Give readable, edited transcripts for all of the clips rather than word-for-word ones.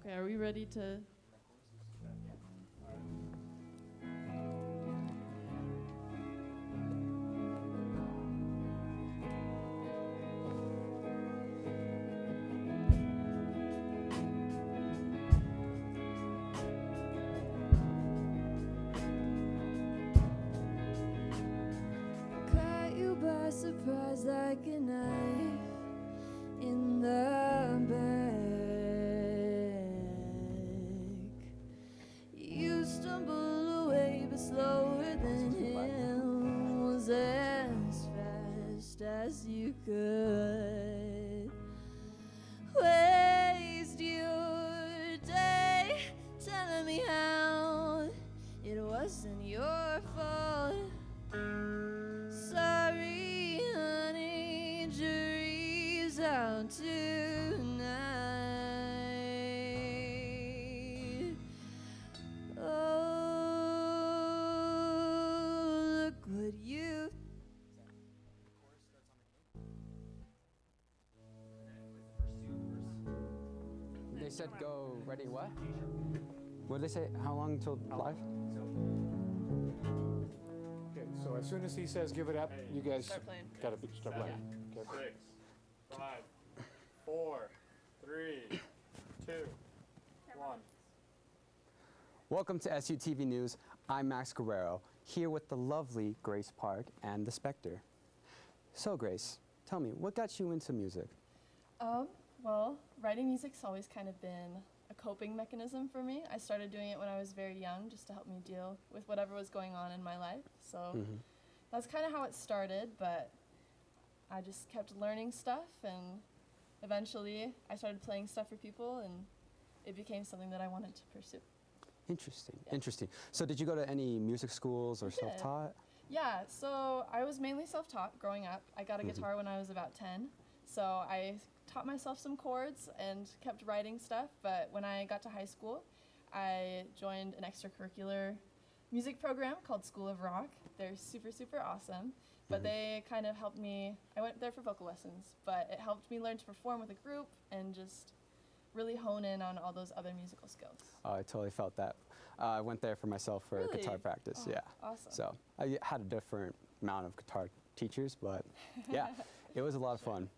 Okay, are we ready to? Caught you by surprise like a knife in the back. You stumble away, but slower than him, was as fast as you could. Waste your day telling me how it wasn't your fault. Sorry, honey, jury's out tonight. Oh, look what you. They said go ready what? What did they say? How long till live? Okay, so as soon as he says give it up, you guys Start playing. gotta start playing. Okay. 6, 5, 4, 3, 2, 1. Welcome to SUTV News. I'm Max Guerrero, here with the lovely Grace Parke and the Spectre. So Grace, tell me, what got you into music? Well, writing music's always kind of been a coping mechanism for me. I started doing it when I was very young, just to help me deal with whatever was going on in my life. So that's kind of how it started, but I just kept learning stuff, and eventually I started playing stuff for people, and it became something that I wanted to pursue. Interesting, Yeah. interesting. So did you go to any music schools or I did. self-taught? Yeah, so I was mainly self-taught growing up. I got a guitar when I was about 10, so I taught myself some chords and kept writing stuff, but when I got to high school, I joined an extracurricular music program called School of Rock. They're super, super awesome, but they kind of helped me. I went there for vocal lessons, but it helped me learn to perform with a group and just really hone in on all those other musical skills. Oh, I totally felt that. I went there for myself for Really? guitar practice, Oh, yeah. awesome. So I had a different amount of guitar teachers, but yeah, it was a lot of fun,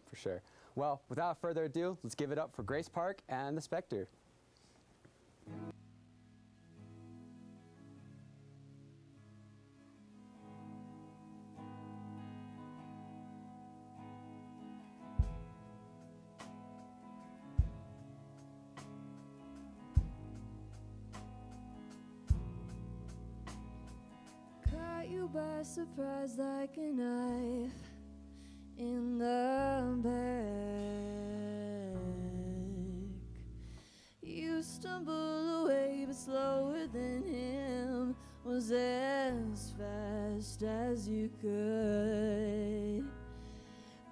for sure. Well, without further ado, let's give it up for Grace Parke and the Spectre. Caught you by surprise like a knife in the back. You stumble away, but slower than him, was as fast as you could.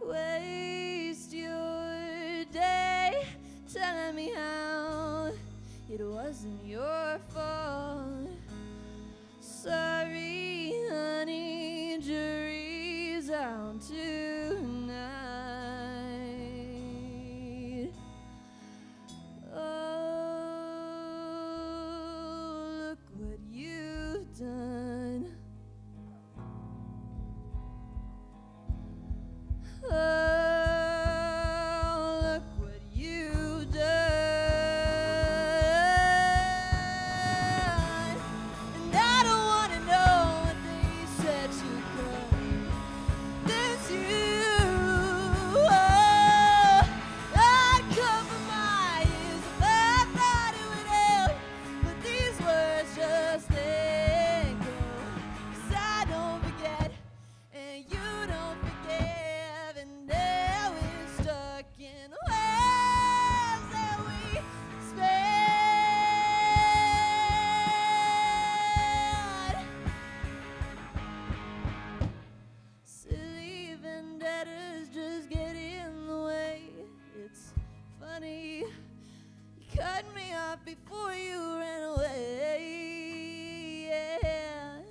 Waste your day telling me how it wasn't your fault. Sorry, honey, jury's out tonight. Oh, look what you've done. Oh, look what you've done. And I don't wanna know what they said you could. This you. Oh, I'd cover my ears if I thought it would help, but these words just let go. 'Cause I don't forget, and you don't forgive, and now we're stuck in ways that we spent. Silly vendettas just get in the way. It's funny, you cut me off before you ran away. Yeah.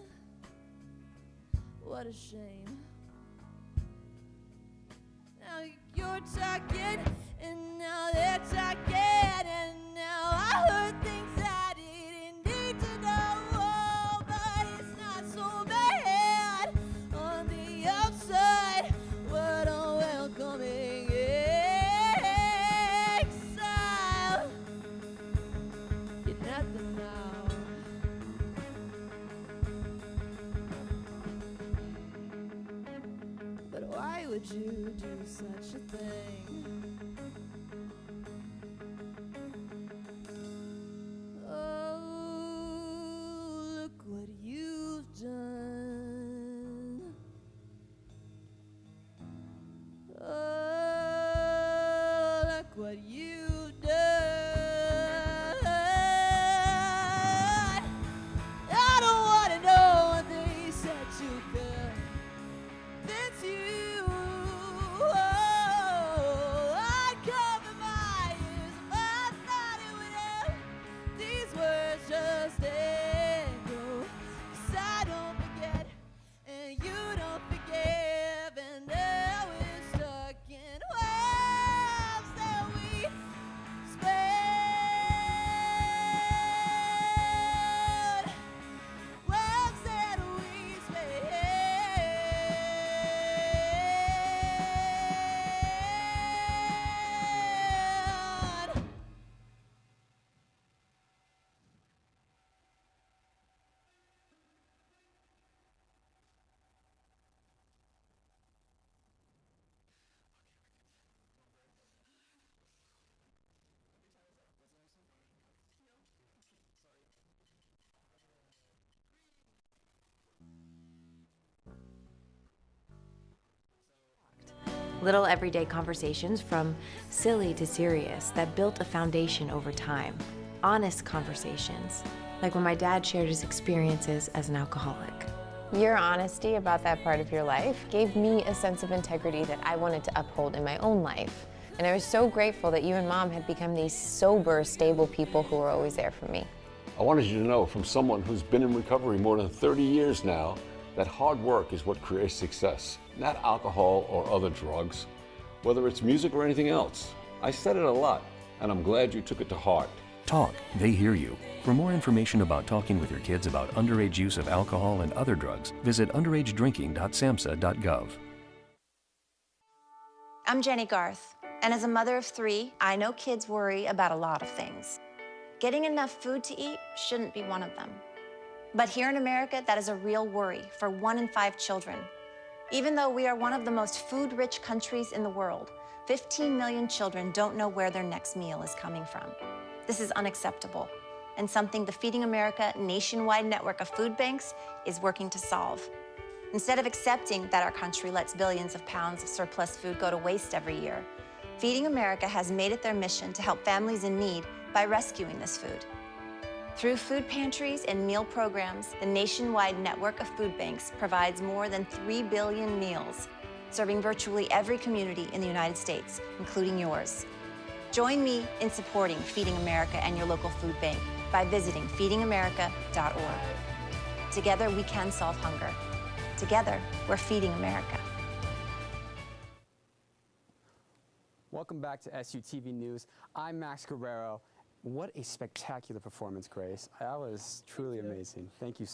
What a shame. Now you're talking, and now they're talking, and would you do such a thing? Oh, look what you've done. Oh, look what you've done. I don't want to know what they said you could. That's you. Oh, I cover my ears if I thought it would help. These words just echo. 'Cause I don't forget, and you don't forgive, and now we're stuck in webs that we sped. Webs that we sped. Little everyday conversations from silly to serious that built a foundation over time. Honest conversations, like when my dad shared his experiences as an alcoholic. Your honesty about that part of your life gave me a sense of integrity that I wanted to uphold in my own life. And I was so grateful that you and Mom had become these sober, stable people who were always there for me. I wanted you to know from someone who's been in recovery more than 30 years now that hard work is what creates success, not alcohol or other drugs, whether it's music or anything else. I said it a lot, and I'm glad you took it to heart. Talk, they hear you. For more information about talking with your kids about underage use of alcohol and other drugs, visit underagedrinking.samhsa.gov. I'm Jenny Garth, and as a mother of 3, I know kids worry about a lot of things. Getting enough food to eat shouldn't be one of them. But here in America, that is a real worry for 1 in 5 children. Even though we are one of the most food-rich countries in the world, 15 million children don't know where their next meal is coming from. This is unacceptable, and something the Feeding America nationwide network of food banks is working to solve. Instead of accepting that our country lets billions of pounds of surplus food go to waste every year, Feeding America has made it their mission to help families in need by rescuing this food. Through food pantries and meal programs, the nationwide network of food banks provides more than 3 billion meals, serving virtually every community in the United States, including yours. Join me in supporting Feeding America and your local food bank by visiting feedingamerica.org. Together, we can solve hunger. Together, we're Feeding America. Welcome back to SUTV News. I'm Max Guerrero. What a spectacular performance, Grace. That was truly amazing. Thank you.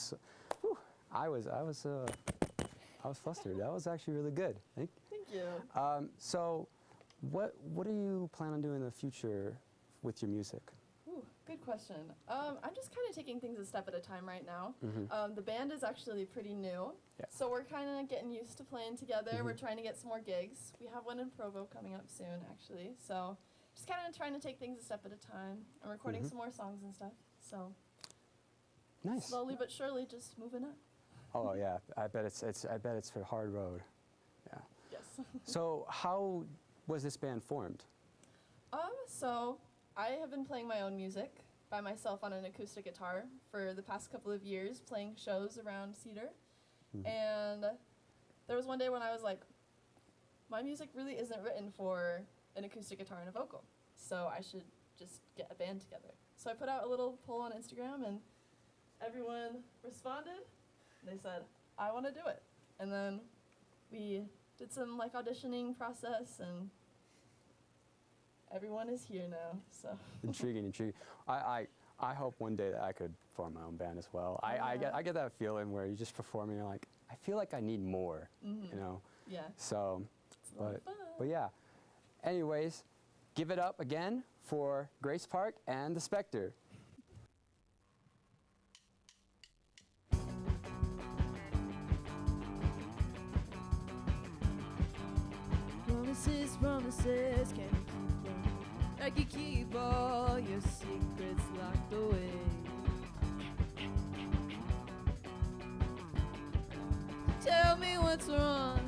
I was flustered. That was actually really good. Thank you. So, what do you plan on doing in the future with your music? Ooh, good question. I'm just kind of taking things a step at a time right now. The band is actually pretty new, so we're kind of getting used to playing together. We're trying to get some more gigs. We have one in Provo coming up soon, actually. So. Just kind of trying to take things a step at a time. I'm recording some more songs and stuff, so nice. Slowly but surely, just moving up. Oh yeah, I bet it's a hard road. Yeah. Yes. So how was this band formed? So I have been playing my own music by myself on an acoustic guitar for the past couple of years, playing shows around Cedar. And there was one day when I was like, my music really isn't written for an acoustic guitar and a vocal, so I should just get a band together. So I put out a little poll on Instagram, and everyone responded. They said, I want to do it. And then we did some auditioning process, and everyone is here now. So Intriguing. I hope one day that I could form my own band as well. I get that feeling where you're just performing, you're like, I feel like I need more, you know? Yeah. So, it's a lot of fun. but yeah. Anyways, give it up again for Grace Parke and the Spectre. promises can you keep them? Like you keep all your secrets locked away. Tell me what's wrong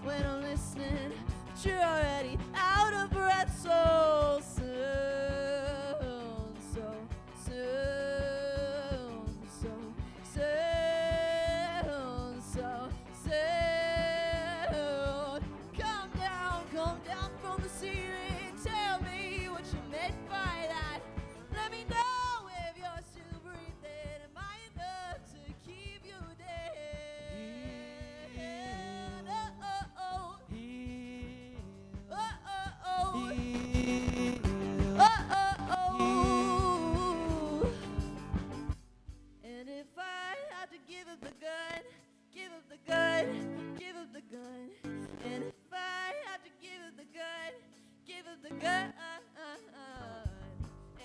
when I'm listening, but you're already out of breath so soon, so soon, so soon, so soon. Come down from the ceiling. Tell me what you meant by that. Let me know if you're still breathing. Am I enough to keep you dead? And if I had to give up the gun, give up the gun, give up the gun. And if I had to give up the gun, give up the gun.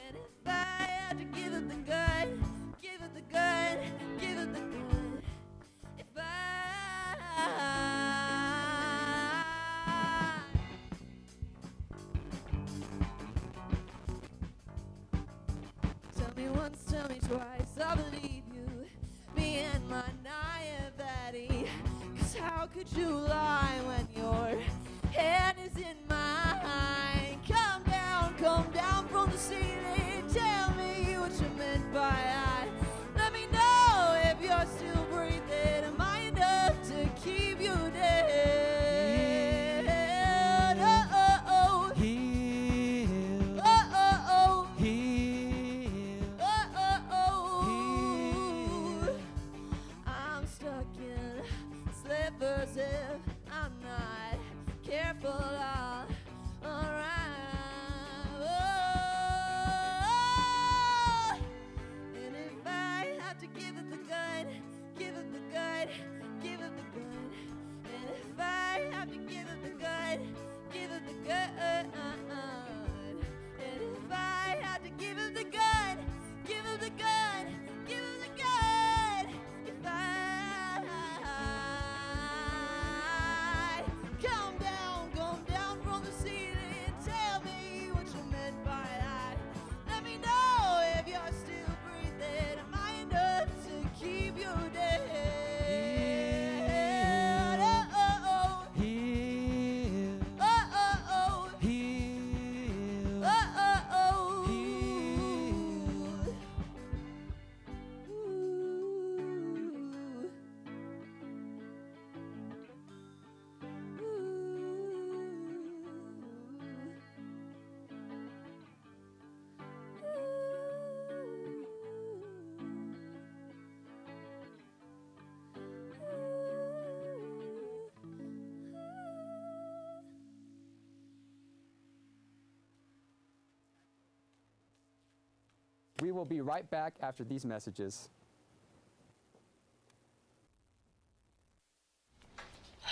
And if I had to give up the gun, give up the gun, give up the gun. If tell me once, tell me twice, I believe you. Me and my naivety. 'Cause how could you lie when your hand is in mine? Come down from the ceiling. Tell me what you meant by that. Let me know if you're still breathing. Am I enough to keep you dead? I'm stuck in slippers if I'm not careful. I'll arrive. And if I have to give up the gun, give up the gun, give up the gun. And if I have to give up the gun, give up the gun. And if I have to give up the gun, give up the gun, give up the gun. If I come down from the ceiling, tell me what you meant by that. Let me know if you're still breathing. Am I enough to keep you dead? We will be right back after these messages.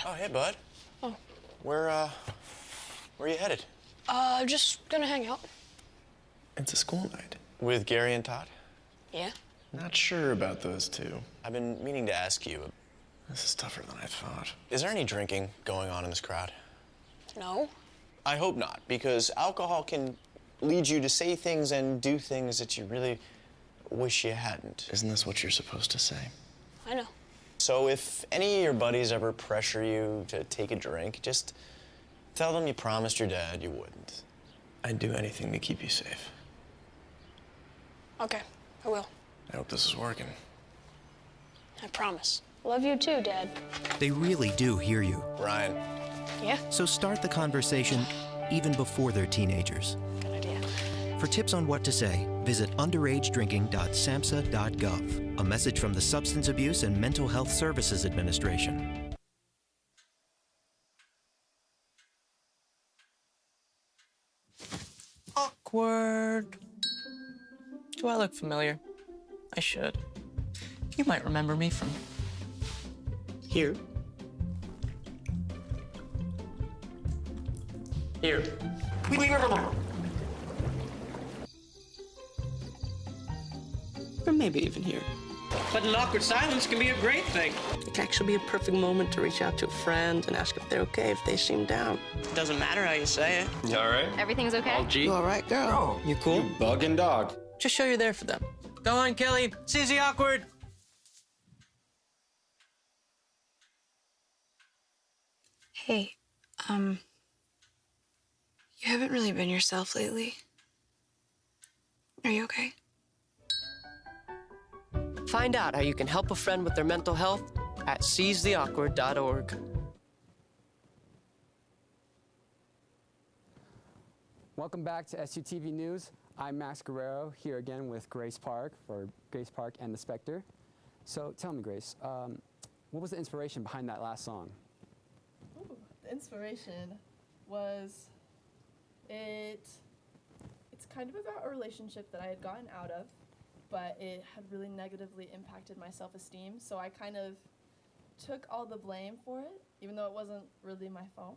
Oh, hey, bud. Oh. Where are you headed? Just gonna hang out. It's a school night. With Gary and Todd? Yeah? Not sure about those two. I've been meaning to ask you. This is tougher than I thought. Is there any drinking going on in this crowd? No. I hope not, because alcohol can lead you to say things and do things that you really wish you hadn't. Isn't this what you're supposed to say? I know. So if any of your buddies ever pressure you to take a drink, just tell them you promised your dad you wouldn't. I'd do anything to keep you safe. Okay, I will. I hope this is working. I promise. Love you too, Dad. They really do hear you. Ryan. Yeah? So start the conversation even before they're teenagers. Good idea. For tips on what to say, visit underagedrinking.samhsa.gov. A message from the Substance Abuse and Mental Health Services Administration. Awkward. Do I look familiar? I should. You might remember me from here. Here. Or maybe even here. But an awkward silence can be a great thing. It can actually be a perfect moment to reach out to a friend and ask if they're okay if they seem down. It doesn't matter how you say it. You all right? Everything's okay? All G? You all right, girl? You cool? You bugging dog. Just show you're there for them. Go on, Kelly. Seize the awkward. Hey, you haven't really been yourself lately. Are you okay? Find out how you can help a friend with their mental health at seizetheawkward.org. Welcome back to SUTV News. I'm Max Guerrero, here again with Grace Parke for Grace Parke and the Spectre. So tell me, Grace, what was the inspiration behind that last song? Ooh, the inspiration was it's kind of about a relationship that I had gotten out of, but it had really negatively impacted my self-esteem, so I kind of took all the blame for it, even though it wasn't really my fault.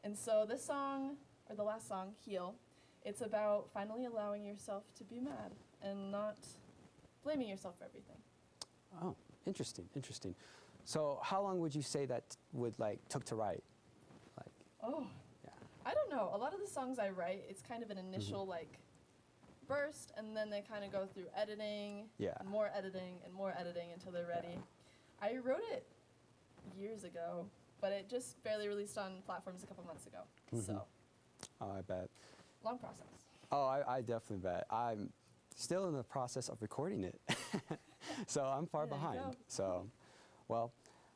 And so this song, or the last song, Heal, it's about finally allowing yourself to be mad and not blaming yourself for everything. Oh, interesting, interesting. So how long would you say that took to write? Oh, yeah. I don't know. A lot of the songs I write, it's kind of an initial burst, and then they kind of go through editing, and more editing, and more editing until they're ready. I wrote it years ago, but it just barely released on platforms a couple months ago. So. Oh, I bet. Long process. Oh, I definitely bet. I'm still in the process of recording it, so I'm far behind. So, well,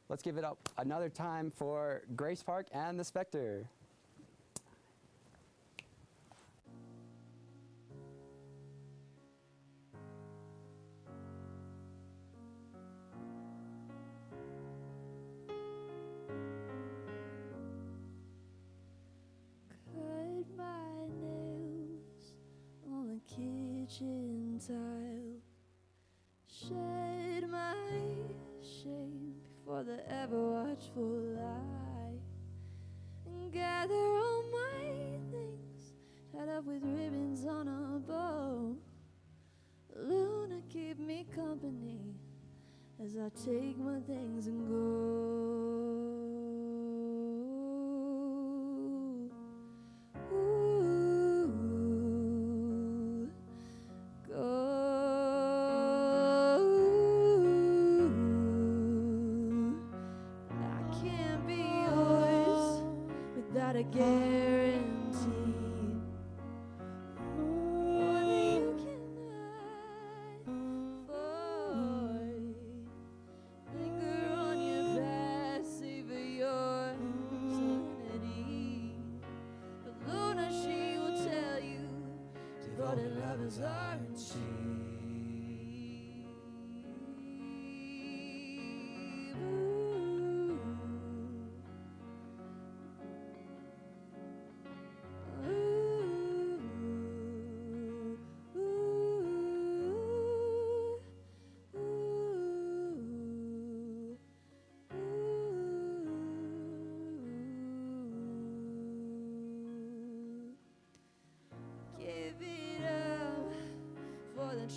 let's give it up another time for Grace Parke and the Spectre. Kitchen tile, shed my shame before the ever-watchful eye, and gather all my things tied up with ribbons on a bow. Luna, keep me company as I take my things and go. A guarantee. One you cannot avoid. Linger on your past, savor your sanity. But Luna, she will tell you, devoted lovers aren't cheap.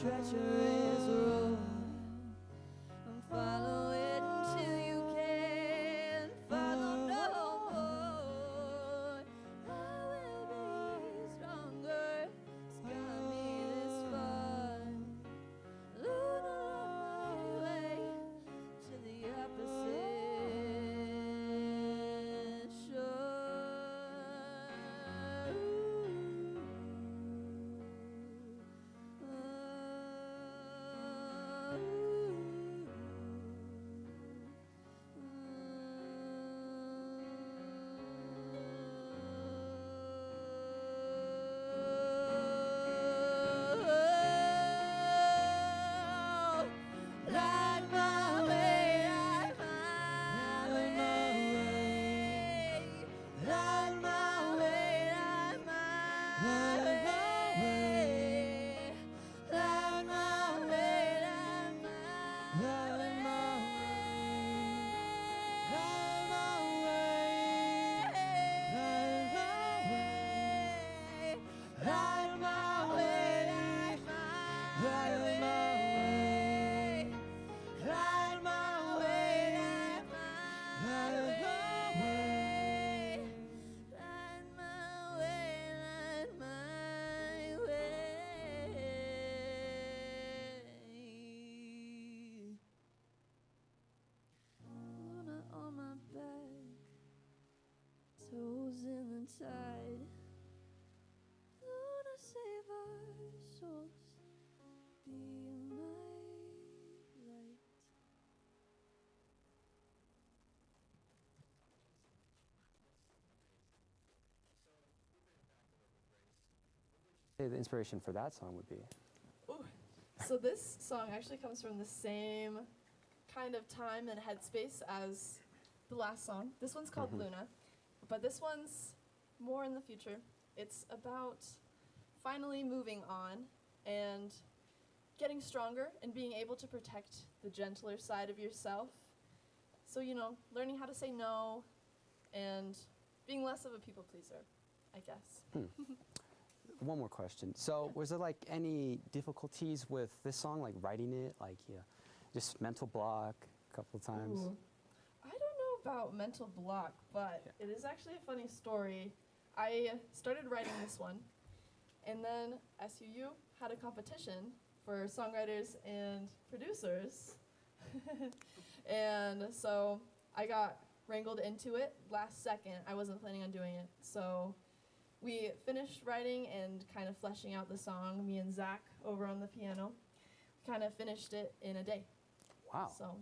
Treacherous road, and follow it until you can follow no more. I will be stronger, it's got me this far. Luna, on my way to the opposite shore. say the inspiration for that song would be? Ooh. So this song actually comes from the same kind of time and headspace as the last song. This one's called Luna, but this one's more in the future. It's about finally moving on and getting stronger and being able to protect the gentler side of yourself. So, you know, learning how to say no and being less of a people pleaser, I guess. One more question. So was there like any difficulties with this song, like writing it, like just mental block a couple of times? Ooh. I don't know about mental block, but it is actually a funny story. I started writing this one, and then SUU had a competition for songwriters and producers. And so I got wrangled into it last second. I wasn't planning on doing it. So we finished writing and kind of fleshing out the song, me and Zach over on the piano. We kind of finished it in a day. Wow. So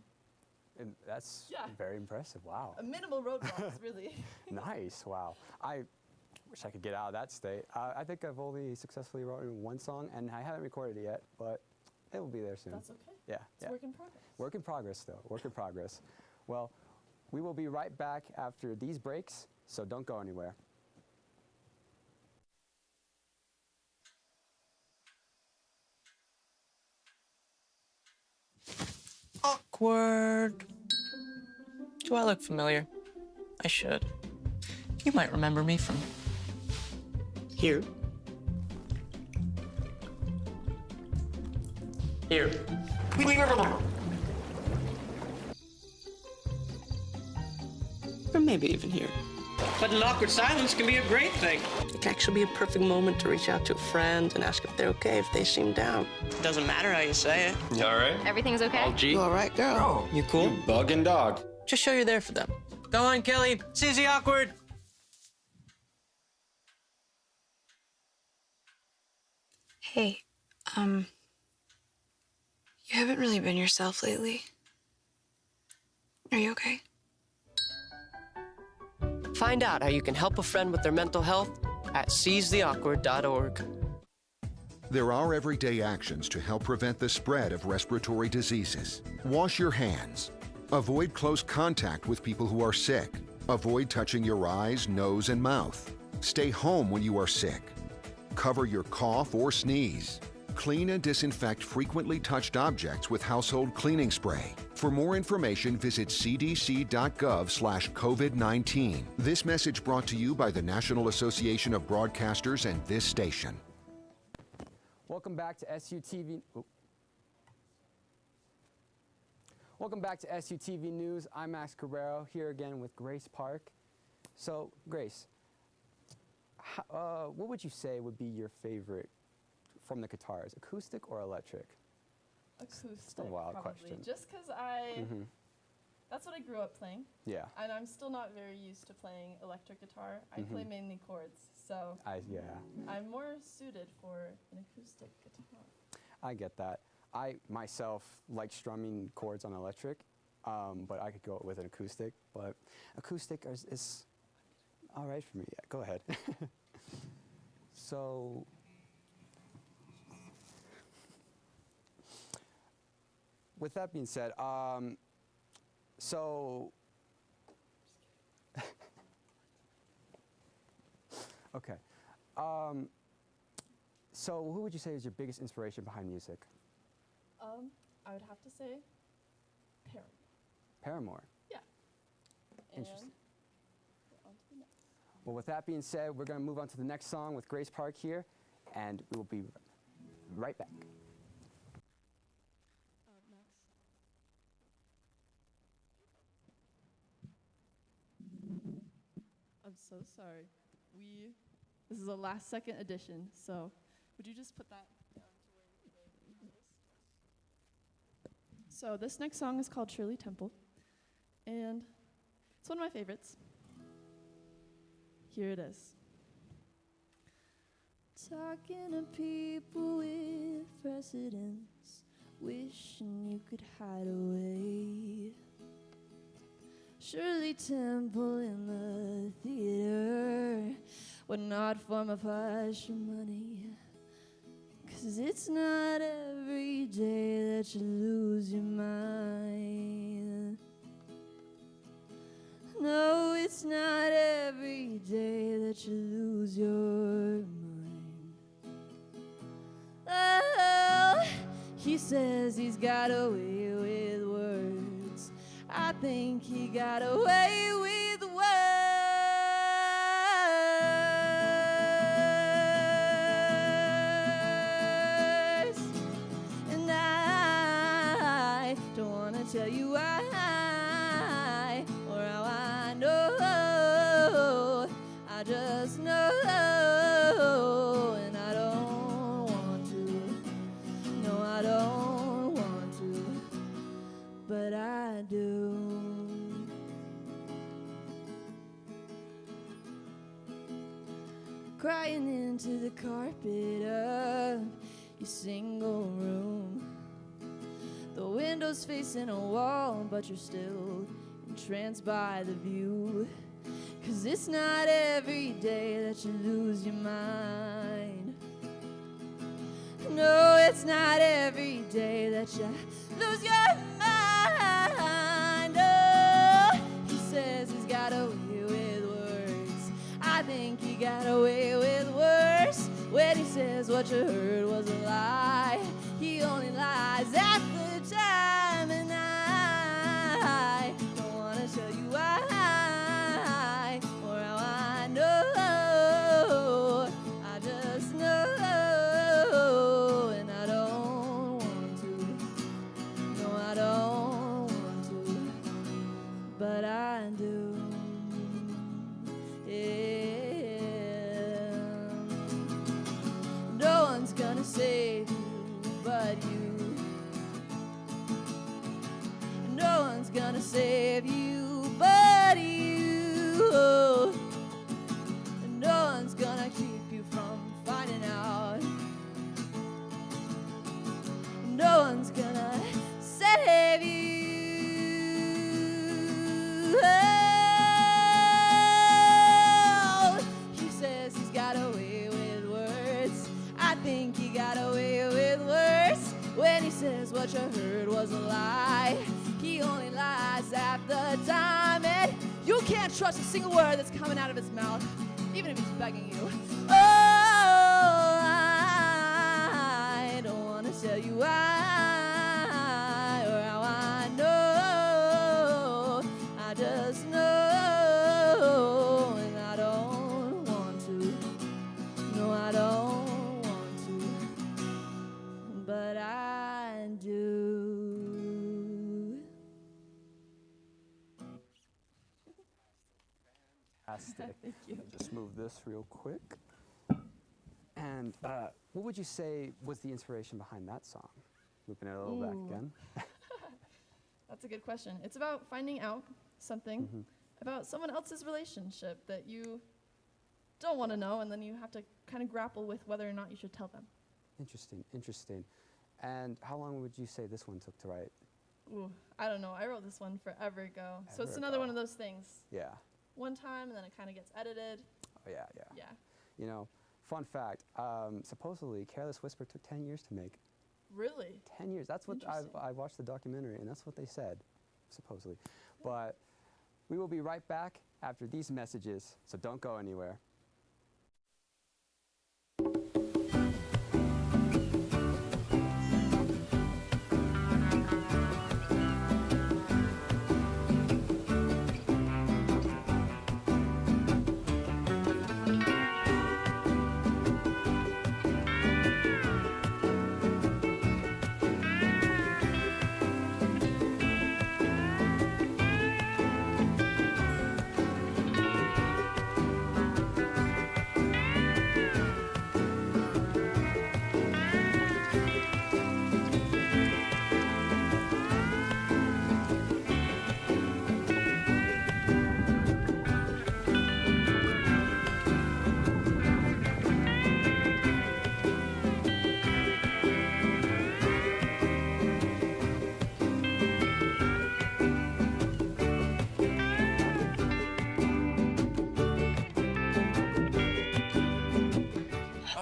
And that's very impressive. Wow. a minimal roadblocks, really. Nice. Wow. I wish I could get out of that state. I think I've only successfully written one song, and I haven't recorded it yet, but it will be there soon. That's okay. Yeah. It's a work in progress. Work in progress, though. Work in progress. Well, we will be right back after these breaks, so don't go anywhere. Awkward. Do I look familiar? I should. You might remember me from here. Here. Or maybe even here. But an awkward silence can be a great thing. It can actually be a perfect moment to reach out to a friend and ask if they're okay if they seem down. It doesn't matter how you say it. You all right? Everything's okay? All G. You all right, girl? You cool? You bugging dog. Just show you're there for them. Go on, Kelly. Seize the awkward. Hey, you haven't really been yourself lately. Are you okay? Find out how you can help a friend with their mental health at seizetheawkward.org. There are everyday actions to help prevent the spread of respiratory diseases. Wash your hands. Avoid close contact with people who are sick. Avoid touching your eyes, nose, and mouth. Stay home when you are sick. Cover your cough or sneeze. Clean and disinfect frequently touched objects with household cleaning spray. For more information, visit cdc.gov/COVID-19. This message brought to you by the National Association of Broadcasters and this station. Welcome back to SUTV. Welcome back to SUTV News. I'm Max Guerrero, here again with Grace Parke. So, Grace, what would you say would be your favorite from the guitars, acoustic or electric? Acoustic, It's a wild probably. question. Just because that's what I grew up playing. Yeah. And I'm still not very used to playing electric guitar. I play mainly chords, so I'm more suited for an acoustic guitar. I get that. I myself like strumming chords on electric, but I could go with an acoustic. But acoustic is all right for me. Yeah, go ahead. So, with that being said, okay. So who would you say is your biggest inspiration behind music? I would have to say Paramore. Paramore. Yeah. Interesting. On to the next. Well, with that being said, we're going to move on to the next song with Grace Parke here, and we will be right back. Max. I'm so sorry. This is a last second edition, so would you just put that down to where you put this? So this next song is called Shirley Temple, and it's one of my favorites. Here it is. Talking to people with precedence, wishing you could hide away. Shirley Temple in the theater, what an odd form of hush money. 'Cause it's not every day that you lose your mind. No, it's not every day that you lose your mind. Oh, he says he's got away with words. I think he got away with words. And I don't want to tell you why or how I know. I just know, and I don't want to. No, I don't want to, but I do. Crying into the carpet of your single room. The window's facing a wall, but you're still entranced by the view. 'Cause it's not every day that you lose your mind. No, it's not every day that you lose your mind. Oh, he says he's got away with words. I think he got away with worse. When he says what you heard was a lie, he only lies at the time. And I don't want to tell you why or how I know. I just know, and I don't want to. No, I don't want to, but I do. Yeah. No one's gonna save you but you. No one's gonna save you but you. No one's gonna keep you from finding out. No one's gonna save you. Oh, he says he's got away with words. I think he got away with worse. When he says what you heard was a lie, he only lies at the time. And you can't trust a single word that's coming out of his mouth, even if he's begging you. Oh, I don't want to tell you why or how I know. I just know, and I don't want to. No, I don't want to, but I do. Fantastic. Thank you. Let me just move this real quick. And what would you say was the inspiration behind that song? Looping it a little back Ooh. again. That's a good question. It's about finding out something Mhm. about someone else's relationship that you don't want to know, and then you have to kind of grapple with whether or not you should tell them. Interesting, interesting. And how long would you say this one took to write? Ooh, I don't know. I wrote this one forever ago. So it's Ever another ago. one of those things. Yeah. One time, and then it kind of gets edited. Oh, yeah, yeah. Yeah. You know, fun fact, supposedly Careless Whisper took 10 years to make. Really? 10 years. That's what Interesting. I watched the documentary, and that's what they said, supposedly. But we will be right back after these messages, so don't go anywhere.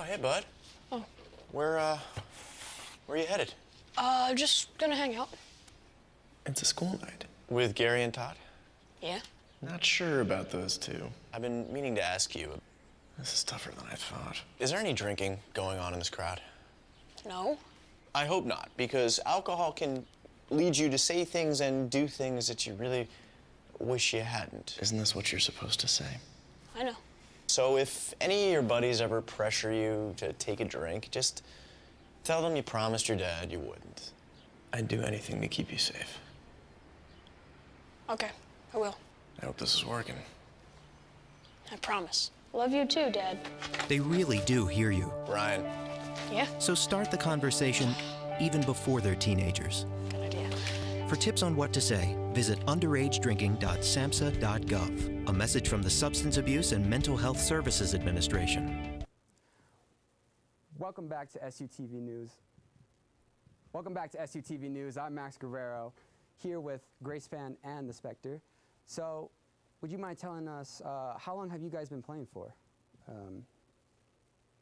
Hey, bud. Oh. Where are you headed? Just gonna hang out. It's a school night. With Gary and Todd? Yeah? Not sure about those two. I've been meaning to ask you. This is tougher than I thought. Is there any drinking going on in this crowd? No. I hope not, because alcohol can lead you to say things and do things that you really wish you hadn't. Isn't this what you're supposed to say? I know. So if any of your buddies ever pressure you to take a drink, just tell them you promised your dad you wouldn't. I'd do anything to keep you safe. Okay, I will. I hope this is working. I promise. Love you too, Dad. They really do hear you. Ryan. Yeah? So start the conversation even before they're teenagers. Good idea. For tips on what to say, visit underagedrinking.samhsa.gov. A message from the Substance Abuse and Mental Health Services Administration. Welcome back to SUTV News. Welcome back to SUTV News. I'm Max Guerrero, here with Grace Parke and the Spectre. So, would you mind telling us, how long have you guys been playing for?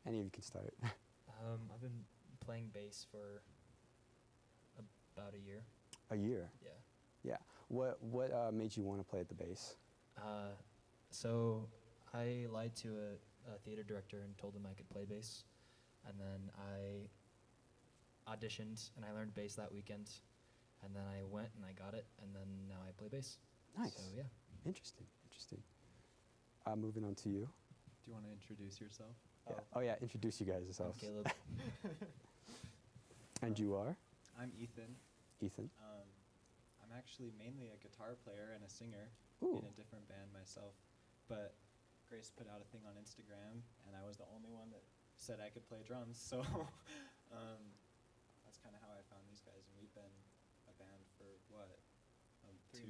Any of you can start. I've been playing bass for about a year. A year? Yeah. Yeah. What made you want to play at the bass? So I lied to a theater director and told him I could play bass. And then I auditioned and I learned bass that weekend. And then I went and I got it, and then now I play bass. Nice. So yeah. Interesting, interesting. Moving on to you. Do you want to introduce yourself? Yeah. Oh yeah, introduce you guys yourselves. I'm Caleb. And you are? I'm Ethan. Ethan. I'm actually mainly a guitar player and a singer Ooh. in a different band myself. But Grace put out a thing on Instagram, and I was the only one that said I could play drums. So that's kind of how I found these guys, and we've been a band for what? 3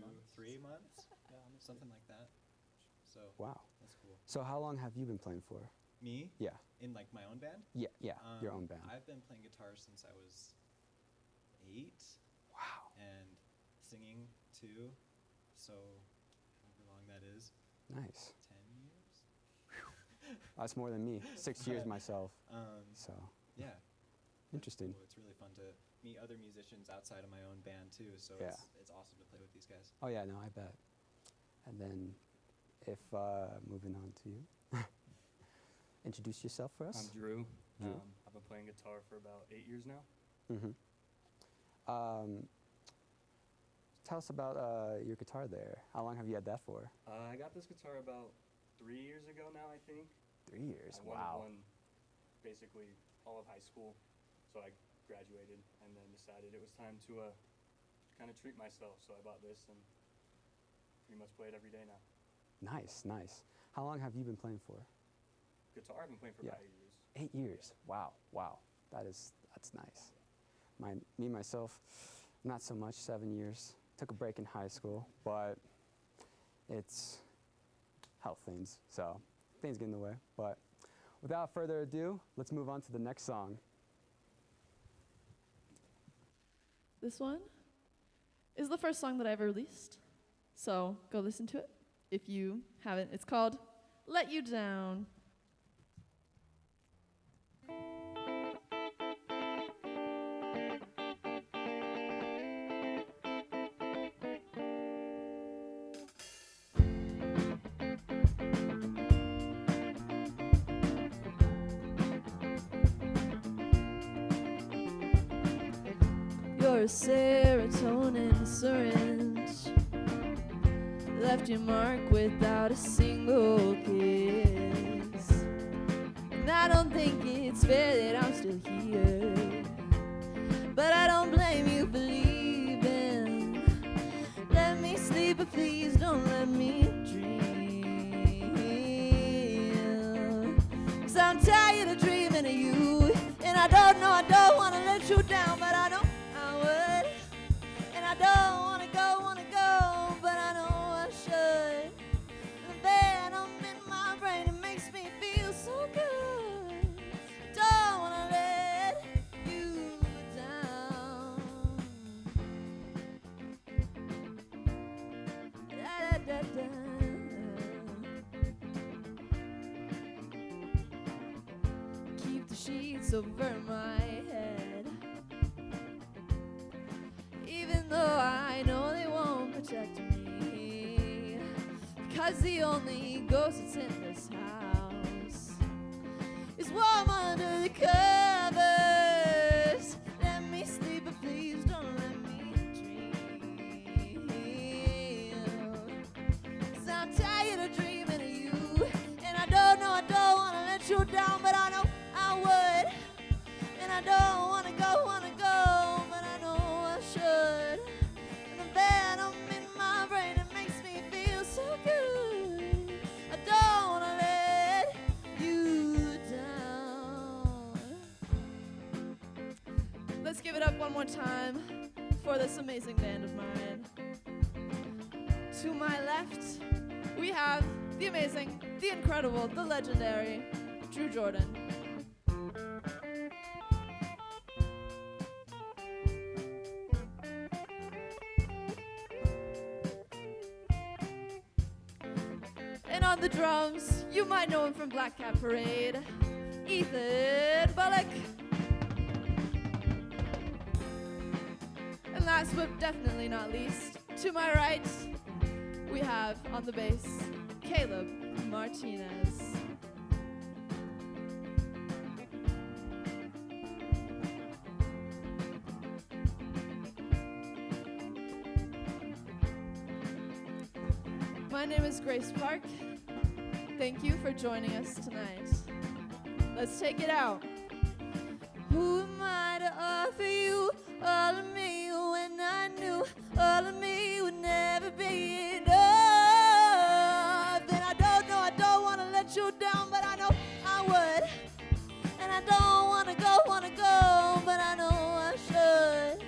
months? Yeah, something like that. So Wow. that's cool. So how long have you been playing for? Me? Yeah. In like my own band? Yeah, yeah, your own band. I've been playing guitar since I was 8. Wow. And singing too. So however long that is. Nice. 10 years? That's more than me. 6 years myself. So. Yeah. Interesting. Cool. It's really fun to meet other musicians outside of my own band too. So Yeah. it's awesome to play with these guys. Oh yeah, no, I bet. And then, if moving on to you, introduce yourself for us. I'm Drew. Drew. I've been playing guitar for about 8 years now. Mm-hmm. Tell us about your guitar there. How long have you had that for? I got this guitar about 3 years ago now, I think. 3 years. I Wow. won basically all of high school, so I graduated and then decided it was time to kind of treat myself. So I bought this and pretty much play it every day now. Nice, nice. How long have you been playing for? Guitar, I've been playing for Yeah. about 8 years. 8 years. Wow, wow. That's nice. Me myself, not so much. 7 years. Took a break in high school, but it's health things, so things get in the way. But without further ado, let's move on to the next song. This one is the first song that I ever released, so go listen to it if you haven't. It's called Let You Down. Your serotonin syringe left your mark without a single kiss. And I don't think it's fair that I'm still here, but I don't blame you for leaving. Let me sleep, but please don't let me dream. 'Cause I'm tired of dreaming of you, and I don't want to let you down, but I know I would. And I don't wanna go, but I know I should. The venom in my brain, it makes me feel so good. Don't wanna let you down. price over my head. Even though I know they won't protect me, because the only ghost that's in this house is warm under the covers. Let me sleep, but please don't let me dream. 'Cause I'm tired of dreaming of you, and I don't want to let you down, but I know I would. And I don't want to go, but I know I should. And the venom in my brain, it makes me feel so good. I don't want to let you down. Let's give it up one more time for this amazing band of mine. To my left, we have the amazing, the incredible, the legendary Drew Jordan. And on the drums, you might know him from Black Cat Parade, Ethan Bullock. And last but definitely not least, to my right, we have on the bass, Caleb Martinez. My name is Grace Parke. Thank you for joining us tonight. Let's take it out. Who am I to offer you all of me when I knew all of me would never be enough? And I don't want to let you down, but I know I would. And I don't want to go, but I know I should.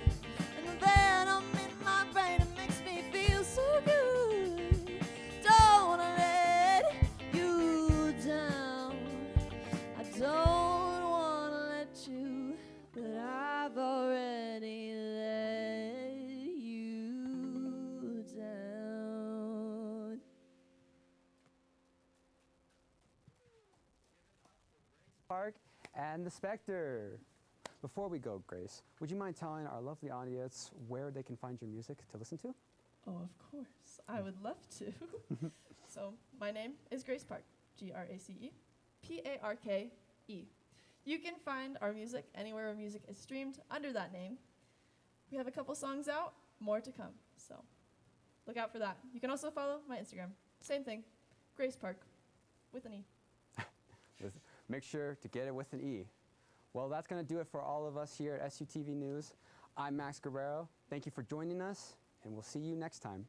And the venom in my brain, it makes me feel so good. Don't want to let you down. I don't want to let you, but I've already let you down. Parke and the Spectre. Before we go, Grace, would you mind telling our lovely audience where they can find your music to listen to? Oh, of course. I would love to. So, my name is Grace Parke, Grace Parke. You can find our music anywhere where music is streamed under that name. We have a couple songs out, more to come, so look out for that. You can also follow my Instagram. Same thing, Grace Parke, with an E. Make sure to get it with an E. Well, that's going to do it for all of us here at SUTV News. I'm Max Guerrero. Thank you for joining us, and we'll see you next time.